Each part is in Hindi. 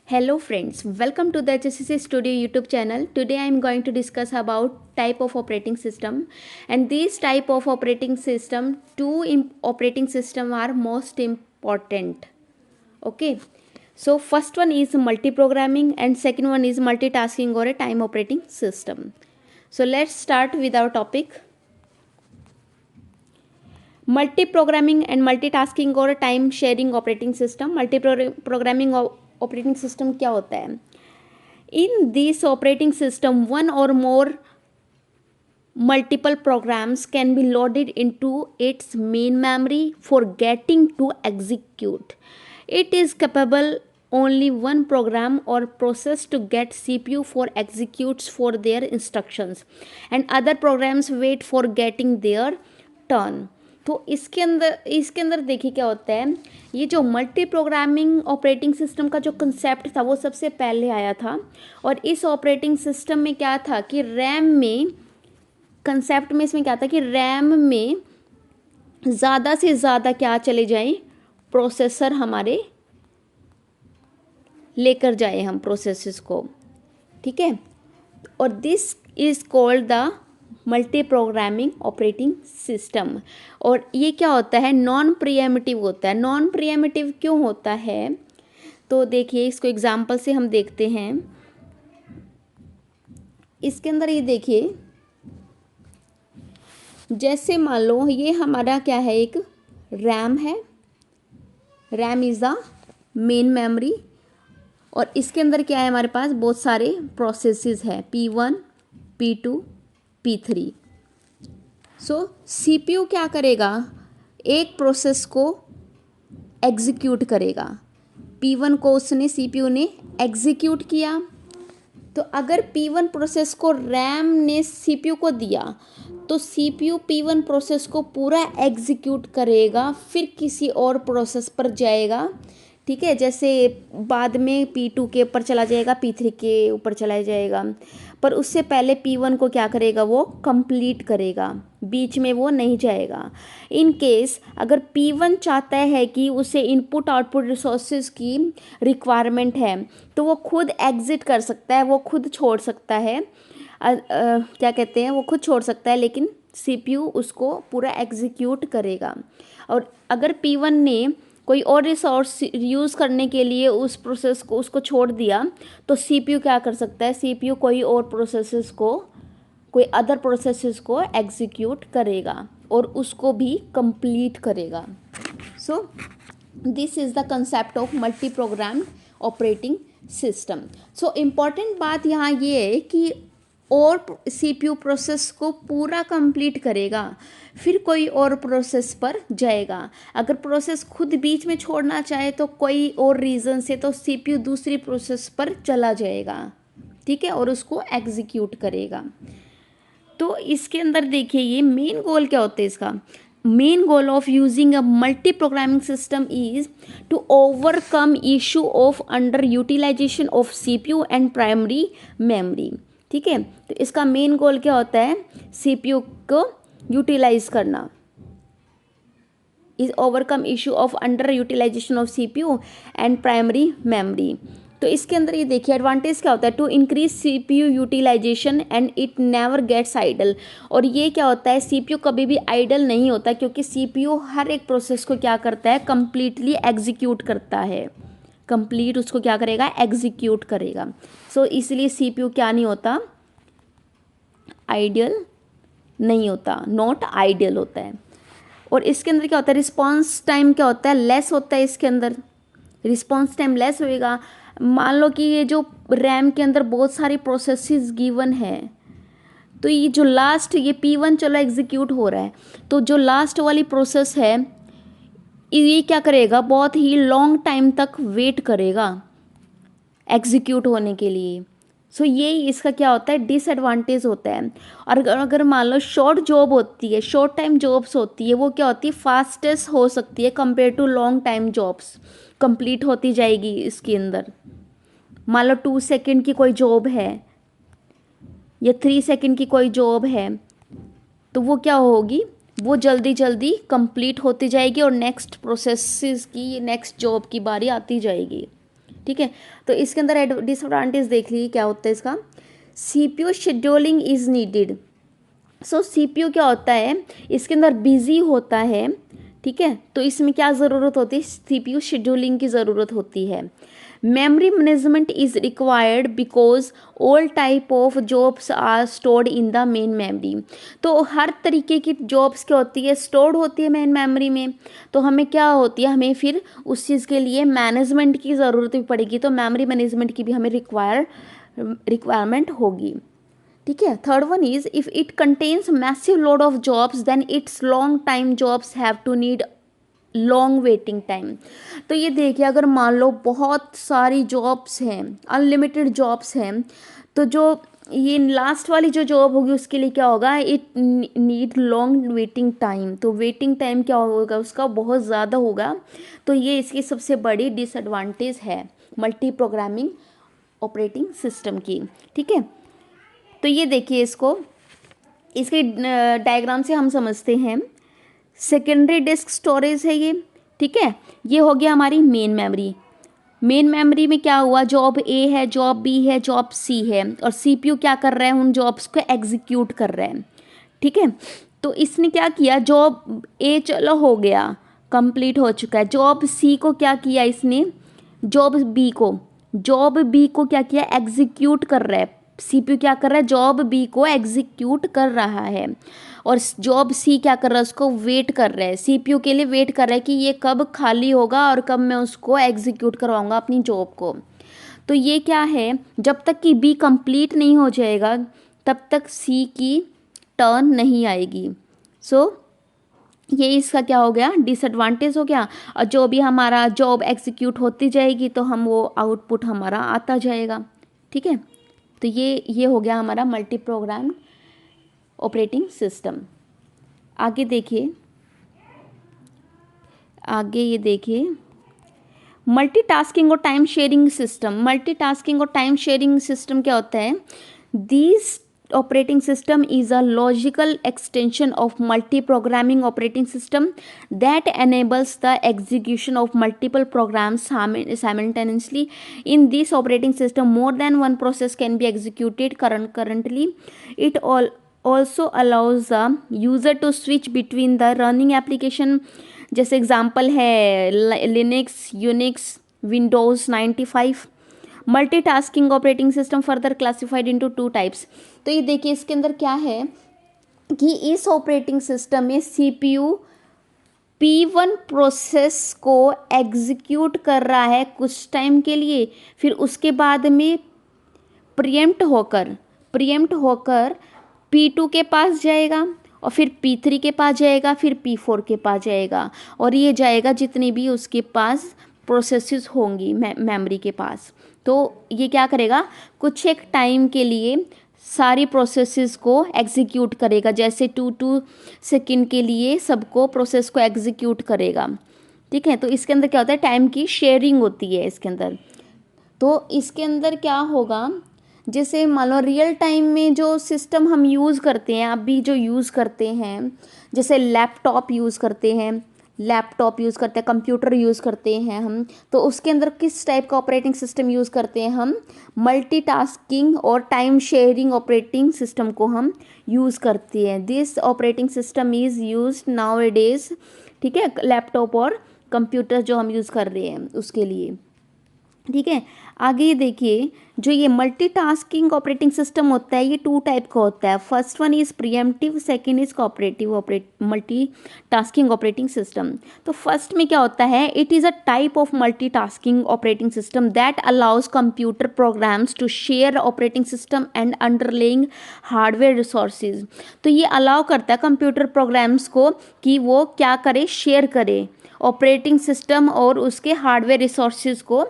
Hello friends, welcome to the HSCC Studio YouTube channel. Today I am going to discuss about type of operating system, and these type of operating system, operating system are most important. Okay, so first one is multi-programming and second one is multitasking or a time operating system. So let's start with our topic. Multi-programming and multitasking और time sharing operating system. Multi-programming operating system क्या होता है? In this operating system one और मोर multiple programs can be loaded into its main memory for getting to execute. It is capable only one program or process to get CPU for executes for their instructions and other programs wait for getting their turn. तो इसके अंदर देखिए क्या होता है. ये जो मल्टी प्रोग्रामिंग ऑपरेटिंग सिस्टम का जो कंसेप्ट था वो सबसे पहले आया था, और इस ऑपरेटिंग सिस्टम में क्या था कि रैम में कंसेप्ट में इसमें क्या था कि रैम में ज़्यादा से ज़्यादा क्या चले जाएं, प्रोसेसर हमारे लेकर जाए हम प्रोसेसेस को. ठीक है, और this is called the multi programming operating system. और ये क्या होता है, नॉन प्रीएम्प्टिव होता है. नॉन प्रीएम्प्टिव क्यों होता है, तो देखिए इसको एग्जांपल से हम देखते हैं. इसके अंदर ये देखिए, जैसे मान लो ये हमारा क्या है, एक रैम है. RAM is the main memory, और इसके अंदर क्या है, हमारे पास बहुत सारे प्रोसेसेस है, P1, P2, P3. सो CPU क्या करेगा, एक प्रोसेस को एग्जीक्यूट करेगा. P1 को उसने CPU ने एग्जीक्यूट किया, तो अगर P1 प्रोसेस को रैम ने CPU को दिया तो CPU P1 प्रोसेस को पूरा एग्जीक्यूट करेगा, फिर किसी और प्रोसेस पर जाएगा. ठीक है, जैसे बाद में P2 के ऊपर चला जाएगा, P3 के ऊपर चला जाएगा, पर उससे पहले P1 को क्या करेगा, वो कंप्लीट करेगा, बीच में वो नहीं जाएगा. इन केस अगर P1 चाहता है कि उसे इनपुट आउटपुट रिसोर्सेज की रिक्वायरमेंट है तो वो खुद एग्जिट कर सकता है, वो खुद छोड़ सकता है. क्या कहते हैं, वो खुद छोड़ सकता है, लेकिन CPU उसको पूरा एग्जीक्यूट करेगा. और अगर P1 ने कोई और रिसोर्स यूज़ करने के लिए उस प्रोसेस को उसको छोड़ दिया तो CPU क्या कर सकता है, CPU कोई और प्रोसेसेस को, कोई अदर प्रोसेसेस को एग्जीक्यूट करेगा और उसको भी कंप्लीट करेगा. So this is the concept of multi programmed operating system. So important बात यहाँ ये है कि और CPU प्रोसेस को पूरा कंप्लीट करेगा, फिर कोई और प्रोसेस पर जाएगा. अगर प्रोसेस खुद बीच में छोड़ना चाहे तो कोई और रीज़न से तो CPU दूसरी प्रोसेस पर चला जाएगा. ठीक है, और उसको एग्जीक्यूट करेगा. तो इसके अंदर देखिए ये मेन गोल क्या होता है इसका. Main goal of using a multi programming system is to overcome issue of under utilization of CPU and primary memory. ठीक है, तो इसका मेन गोल क्या होता है, CPU को यूटिलाइज करना. Is overcome issue of under utilization of CPU and primary memory. तो इसके अंदर ये देखिए एडवांटेज क्या होता है, to increase CPU utilization and it never gets idle. और ये क्या होता है, CPU कभी भी आइडल नहीं होता, क्योंकि CPU हर एक प्रोसेस को क्या करता है, कंप्लीटली एग्जीक्यूट करता है. कंप्लीट उसको क्या करेगा, एग्जीक्यूट करेगा. सो इसलिए CPU क्या नहीं होता, आइडियल नहीं होता, नॉट आइडियल होता है. और इसके अंदर क्या होता है, रिस्पॉन्स टाइम क्या होता है, लेस होता है. इसके अंदर रिस्पॉन्स टाइम लेस होएगा. मान लो कि ये जो रैम के अंदर बहुत सारी प्रोसेसेस गिवन है, तो ये जो लास्ट ये P1 चलो एग्जीक्यूट हो रहा है, तो जो लास्ट वाली प्रोसेस है ये क्या करेगा, बहुत ही लॉन्ग टाइम तक वेट करेगा एग्जीक्यूट होने के लिए. सो ये इसका क्या होता है, डिसएडवांटेज होता है. और अगर मान लो शॉर्ट जॉब होती है, शॉर्ट टाइम जॉब्स होती है, वो क्या होती है, फास्टेस्ट हो सकती है compare to long time jobs. Complete होती जाएगी इसके अंदर. मान लो 2 सेकेंड की कोई जॉब है या 3 सेकेंड की कोई जॉब है, तो वो क्या होगी, वो जल्दी जल्दी कंप्लीट होती जाएगी और नेक्स्ट प्रोसेसेस की, नेक्स्ट जॉब की बारी आती जाएगी. ठीक है। तो इसके अंदर डिसएडवांटेज देख लीजिए क्या होता है इसका। CPU scheduling is needed. So CPU क्या होता है, इसके अंदर बिजी होता है, ठीक है। तो इसमें क्या ज़रूरत होती है, CPU शेड्यूलिंग की ज़रूरत होती है। Memory management is required because all type of jobs are stored in the main memory. तो हर तरीके की जॉब्स क्या होती है, स्टोर्ड होती है मेन मेमोरी में। तो हमें क्या होती है, हमें फिर उस चीज़ के लिए मैनेजमेंट की ज़रूरत भी पड़ेगी, तो मेमोरी मैनेजमेंट की भी हमें रिक्वायरमेंट होगी, ठीक है। Third one is if it contains massive load of jobs then it's long time jobs have to need long waiting time. तो ये देखिए, अगर मान लो बहुत सारी जॉब्स हैं, अनलिमिटेड जॉब्स हैं, तो जो ये लास्ट वाली जो जॉब होगी उसके लिए क्या होगा, it need long waiting time. तो वेटिंग टाइम क्या होगा उसका, बहुत ज़्यादा होगा। तो ये इसकी सबसे बड़ी डिसएडवांटेज है मल्टी प्रोग्रामिंग ऑपरेटिंग सिस्टम की, ठीक है। तो ये देखिए, इसके डायग्राम से हम समझते हैं। सेकेंडरी डिस्क स्टोरेज है ये, ठीक है। ये हो गया हमारी मेन मेमोरी। मेन मेमोरी में क्या हुआ, जॉब ए है, जॉब बी है, जॉब सी है, और CPU क्या कर रहा है, उन जॉब्स को एग्जीक्यूट कर रहा है, ठीक है। तो इसने क्या किया, जॉब ए चलो हो गया, कंप्लीट हो चुका है। जॉब सी को क्या किया इसने, जॉब बी को क्या किया, एग्जीक्यूट कर रहा है। CPU क्या कर रहा है, जॉब बी को एग्जीक्यूट कर रहा है, और जॉब सी क्या कर रहा है, उसको वेट कर रहा है। CPU के लिए वेट कर रहा है कि ये कब खाली होगा और कब मैं उसको एग्जीक्यूट करवाऊंगा अपनी जॉब को। तो ये क्या है, जब तक कि बी कंप्लीट नहीं हो जाएगा तब तक सी की टर्न नहीं आएगी। सो ये इसका क्या हो गया, डिसएडवांटेज हो गया। और जो भी हमारा जॉब एग्जीक्यूट होती जाएगी तो हम वो आउटपुट हमारा आता जाएगा, ठीक है। तो ये हो गया हमारा मल्टी प्रोग्राम ऑपरेटिंग सिस्टम। आगे देखिए, ये देखिए मल्टीटास्किंग और टाइम शेयरिंग सिस्टम। मल्टीटास्किंग और टाइम शेयरिंग सिस्टम क्या होता है, this operating system is a logical extension of multi-programming operating system that enables the execution of multiple programs simultaneously. In this operating system, more than one process can be executed concurrently. It also allows the user to switch between the running application, जैसे एग्जाम्पल है Linux, Unix, Windows 95। Multitasking operating system further classified into 2 types. तो ये देखिए, इसके अंदर क्या है कि इस ऑपरेटिंग सिस्टम में CPU P1 प्रोसेस को एग्जीक्यूट कर रहा है कुछ टाइम के लिए, फिर उसके बाद में प्रीएम्प्ट होकर P2 के पास जाएगा, और फिर P3 के पास जाएगा, फिर P4 के पास जाएगा, और ये जाएगा जितनी भी उसके पास प्रोसेसेस होंगी मेमोरी के पास। तो ये क्या करेगा, कुछ एक टाइम के लिए सारी प्रोसेसेस को एग्जीक्यूट करेगा, जैसे 2 सेकंड के लिए सबको प्रोसेस को एग्जीक्यूट करेगा, ठीक है। तो इसके अंदर क्या होता है, टाइम की शेयरिंग होती है इसके अंदर। तो इसके अंदर क्या होगा, जैसे मान लो रियल टाइम में जो सिस्टम हम यूज़ करते हैं, अभी जो यूज़ करते हैं, जैसे लैपटॉप यूज़ करते हैं, कंप्यूटर यूज़ करते हैं हम, तो उसके अंदर किस टाइप का ऑपरेटिंग सिस्टम यूज़ करते हैं हम, मल्टीटास्किंग और टाइम शेयरिंग ऑपरेटिंग सिस्टम को हम यूज़ करते हैं। This operating system is used nowadays, ठीक है, लैपटॉप और कंप्यूटर जो हम यूज़ कर रहे हैं उसके लिए, ठीक है। आगे ये देखिए, जो ये मल्टीटास्किंग ऑपरेटिंग सिस्टम होता है ये 2 टाइप का होता है। First one is preemptive, second is cooperative multitasking operating system. तो फर्स्ट में क्या होता है, it is a type of multitasking operating system that allows computer programs to share operating system and underlying hardware resources. तो ये अलाउ करता है कंप्यूटर प्रोग्राम्स को कि वो क्या करे, शेयर करे ऑपरेटिंग सिस्टम और उसके हार्डवेयर रिसोर्सेज को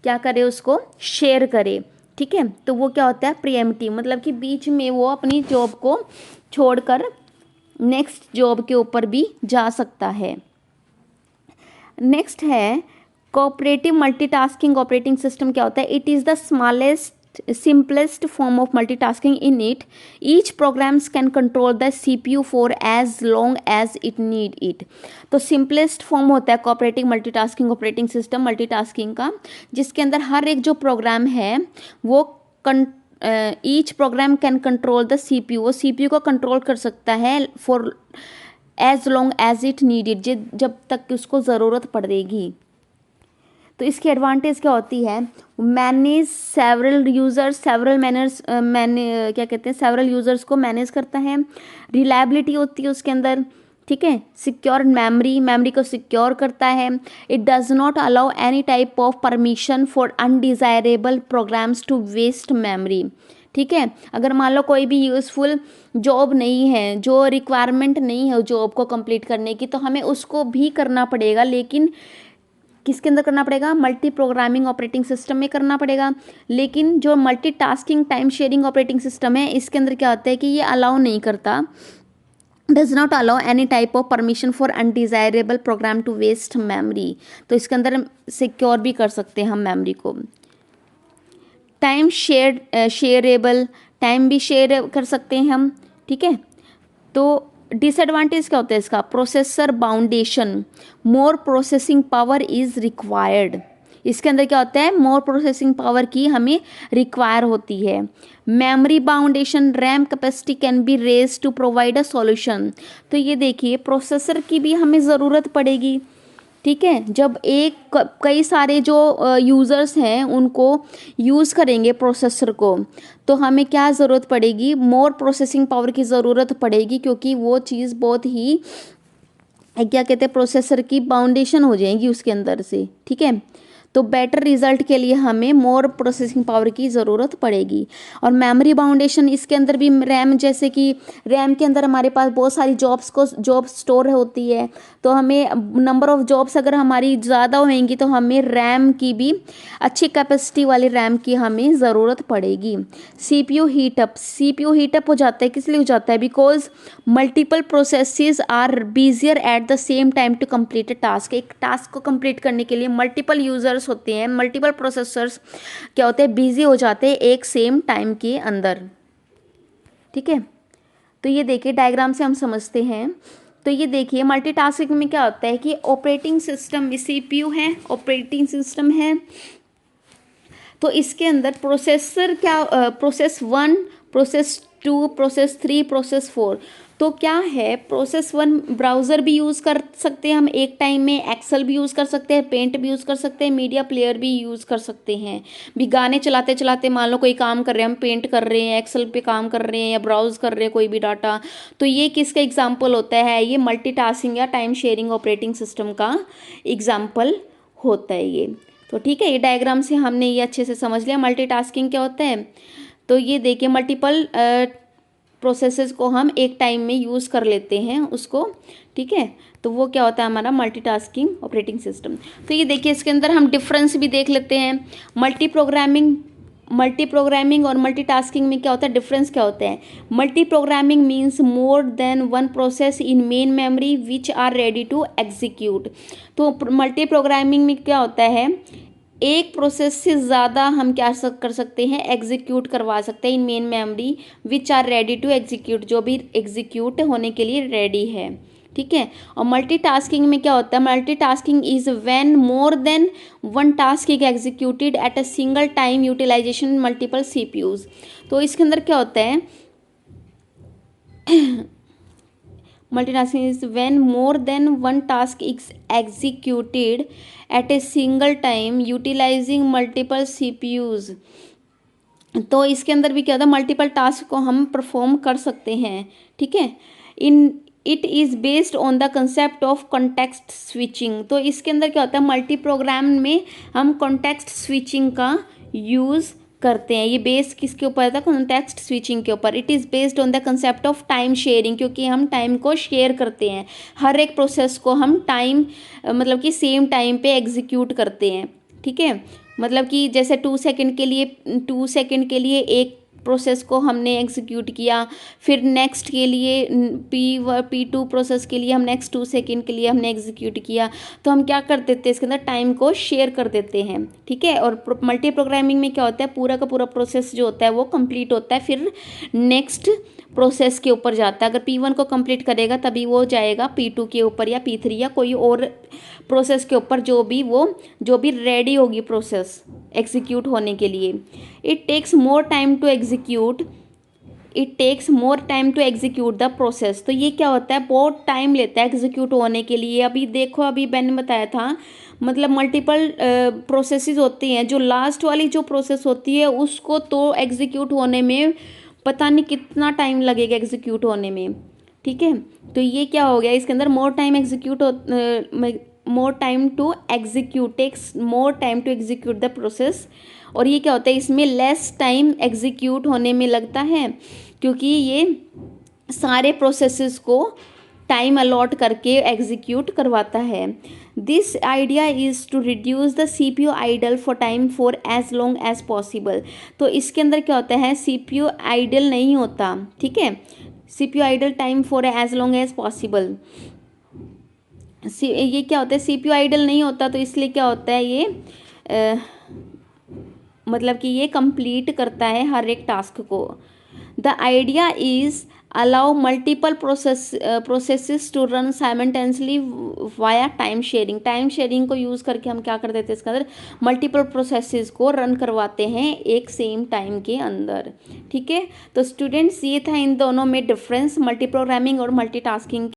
क्या करे, उसको शेयर करे, ठीक है। तो वो क्या होता है, प्रीएम्प्टिव, मतलब कि बीच में वो अपनी जॉब को छोड़कर नेक्स्ट जॉब के ऊपर भी जा सकता है। नेक्स्ट है कोऑपरेटिव मल्टीटास्किंग ऑपरेटिंग सिस्टम। क्या होता है, it is the smallest simplest form of multitasking in it. Each programs can control the CPU for as long as it need it. तो simplest form होता है cooperating multitasking operating system multitasking का, जिसके अंदर हर एक जो प्रोग्राम है वो each program can control the CPU, वो CPU को कंट्रोल कर सकता है for as long as it needed, जब तक उसको ज़रूरत पड़ेगी. तो इसकी एडवांटेज क्या होती है, manage several users, several manners क्या कहते हैं, सेवरल यूज़र्स को मैनेज करता है. रिलायबिलिटी होती है उसके अंदर, ठीक है. सिक्योर मेमोरी को सिक्योर करता है. It does not allow any type of permission for undesirable programs to waste memory, ठीक है. अगर मान लो कोई भी यूज़फुल जॉब नहीं है, जो रिक्वायरमेंट नहीं है जॉब को कंप्लीट करने की, तो हमें उसको भी करना पड़ेगा, लेकिन किसके अंदर करना पड़ेगा, मल्टी प्रोग्रामिंग ऑपरेटिंग सिस्टम में करना पड़ेगा. लेकिन जो multitasking time sharing operating system है, इसके अंदर क्या होता है कि ये अलाउ नहीं करता, does not allow any type of permission for undesirable program to waste memory. तो इसके अंदर सिक्योर भी कर सकते हैं हम मेमोरी को. टाइम शेयरेबल, टाइम भी शेयर कर सकते हैं हम, ठीक है. तो डिसएडवांटेज क्या होता है इसका, processor boundation, more processing power is required. इसके अंदर क्या होता है, मोर प्रोसेसिंग पावर की हमें रिक्वायर होती है. Memory boundation, RAM capacity can be raise to provide a solution. तो ये देखिए प्रोसेसर की भी हमें ज़रूरत पड़ेगी, ठीक है. जब कई सारे जो यूज़र्स हैं उनको यूज़ करेंगे प्रोसेसर को, तो हमें क्या ज़रूरत पड़ेगी, मोर प्रोसेसिंग पावर की ज़रूरत पड़ेगी, क्योंकि वो चीज़ बहुत ही क्या कहते हैं, प्रोसेसर की बाउंडेशन हो जाएगी उसके अंदर से, ठीक है. तो बेटर रिजल्ट के लिए हमें मोर प्रोसेसिंग पावर की ज़रूरत पड़ेगी. और मेमोरी बाउंडेशन, इसके अंदर भी रैम, जैसे कि रैम के अंदर हमारे पास बहुत सारी जॉब स्टोर होती है, तो हमें नंबर ऑफ़ जॉब्स अगर हमारी ज़्यादा होंगी तो हमें रैम की भी अच्छी कैपेसिटी वाली रैम की हमें ज़रूरत पड़ेगी. CPU हीटअप हो जाता है, किस लिए हो जाता है, because multiple processes are busier at the same time to complete a task. एक टास्क को कंप्लीट करने के लिए मल्टीपल यूज़र्स होते हैं, मल्टीपल प्रोसेसर्स क्या होते हैं, बिजी हो जाते हैं एक सेम टाइम के अंदर, ठीक है. तो ये देखिए डायग्राम से हम समझते हैं. तो ये देखिए मल्टीटास्किंग में क्या होता है कि ऑपरेटिंग सिस्टम में CPU है, ऑपरेटिंग सिस्टम है, तो इसके अंदर प्रोसेसर क्या, प्रोसेस 1, प्रोसेस 2, प्रोसेस 3, प्रोसेस 4. तो क्या है, प्रोसेस 1 ब्राउज़र भी यूज़ कर सकते हैं हम एक टाइम में, एक्सेल भी यूज़ कर सकते हैं, पेंट भी यूज़ कर सकते हैं, मीडिया प्लेयर भी यूज़ कर सकते हैं. भी गाने चलाते चलाते मान लो कोई काम कर रहे हैं, हम पेंट कर रहे हैं, एक्सेल पे काम कर रहे हैं या ब्राउज़ कर रहे हैं कोई भी डाटा, तो ये किसका एग्जाम्पल होता है, ये मल्टीटास्किंग या टाइम शेयरिंग ऑपरेटिंग सिस्टम का एग्जाम्पल होता है ये. तो ठीक है, ये डायग्राम से हमने ये अच्छे से समझ लिया मल्टीटास्किंग क्या होता है. तो ये देखिए मल्टीपल प्रोसेसेस को हम एक टाइम में यूज़ कर लेते हैं उसको, ठीक है. तो वो क्या होता है हमारा मल्टीटास्किंग ऑपरेटिंग सिस्टम. तो ये देखिए इसके अंदर हम डिफरेंस भी देख लेते हैं. मल्टी प्रोग्रामिंग और मल्टीटास्किंग में क्या होता है, डिफरेंस क्या होता है. Multi programming means more than one process in main memory which are ready to execute. तो मल्टी प्रोग्रामिंग में क्या होता है, एक प्रोसेस से ज़्यादा हम क्या कर सकते हैं, एग्जीक्यूट करवा सकते हैं in main memory which are ready to execute, जो भी एग्जीक्यूट होने के लिए रेडी है, ठीक है. और मल्टीटास्किंग में क्या होता है, multitasking is when more than one task is executed at a single time utilization multiple CPUs. तो इसके अंदर क्या होता है, multitasking is when more than one task is executed at a single time utilizing multiple CPUs. तो इसके अंदर भी क्या होता है, मल्टीपल टास्क को हम परफॉर्म कर सकते हैं, ठीक है. It is based on the concept of context switching. तो इसके अंदर क्या होता है, मल्टी प्रोग्राम में हम कॉन्टेक्स्ट स्विचिंग का यूज़ करते हैं. ये बेस किसके ऊपर था, कॉन्टेक्स्ट स्विचिंग के ऊपर. It is based on the concept of time sharing, क्योंकि हम टाइम को शेयर करते हैं, हर एक प्रोसेस को हम टाइम मतलब कि सेम टाइम पे एग्जीक्यूट करते हैं, ठीक है. मतलब कि जैसे 2 सेकंड के लिए एक प्रोसेस को हमने एग्जीक्यूट किया, फिर नेक्स्ट के लिए P2 प्रोसेस के लिए हम नेक्स्ट 2 सेकेंड के लिए हमने एग्जीक्यूट किया, तो हम क्या कर देते हैं इसके अंदर टाइम को शेयर कर देते हैं, ठीक है। और मल्टी प्रोग्रामिंग में क्या होता है, पूरा का पूरा प्रोसेस जो होता है वो कंप्लीट होता है, फिर नेक्स्ट प्रोसेस के ऊपर जाता है। अगर P1 को कंप्लीट करेगा तभी वो जाएगा P2 के ऊपर या P3 या कोई और प्रोसेस के ऊपर, जो भी रेडी होगी प्रोसेस एग्जीक्यूट होने के लिए। It takes more time to execute the process. तो ये क्या होता है, बहुत टाइम लेता है एग्जीक्यूट होने के लिए। अभी देखो, अभी मैंने बताया था, मतलब मल्टीपल प्रोसेसेस होती हैं, जो लास्ट वाली जो प्रोसेस होती है उसको तो एग्जीक्यूट होने में पता नहीं कितना टाइम लगेगा एग्जीक्यूट होने में, ठीक है। तो ये क्या हो गया, इसके अंदर more time to execute the process. और ये क्या होता है, इसमें लेस टाइम एग्जीक्यूट होने में लगता है, क्योंकि ये सारे प्रोसेसेस को टाइम अलॉट करके एग्जीक्यूट करवाता है। This idea is to reduce the CPU idle for time for as long as possible. तो इसके अंदर क्या होता है, CPU आइडल नहीं होता, ठीक है। CPU idle time for as long as possible, ये क्या होता है, CPU आइडल नहीं होता, तो इसलिए क्या होता है ये मतलब कि ये कंप्लीट करता है हर एक टास्क को। The idea is allow multiple processes to run simultaneously via time sharing को यूज़ करके हम क्या कर देते हैं, इसके अंदर मल्टीपल प्रोसेसेस को रन करवाते हैं एक सेम टाइम के अंदर, ठीक है। तो स्टूडेंट्स, ये था इन दोनों में डिफरेंस, मल्टी प्रोग्रामिंग और मल्टीटास्किंग।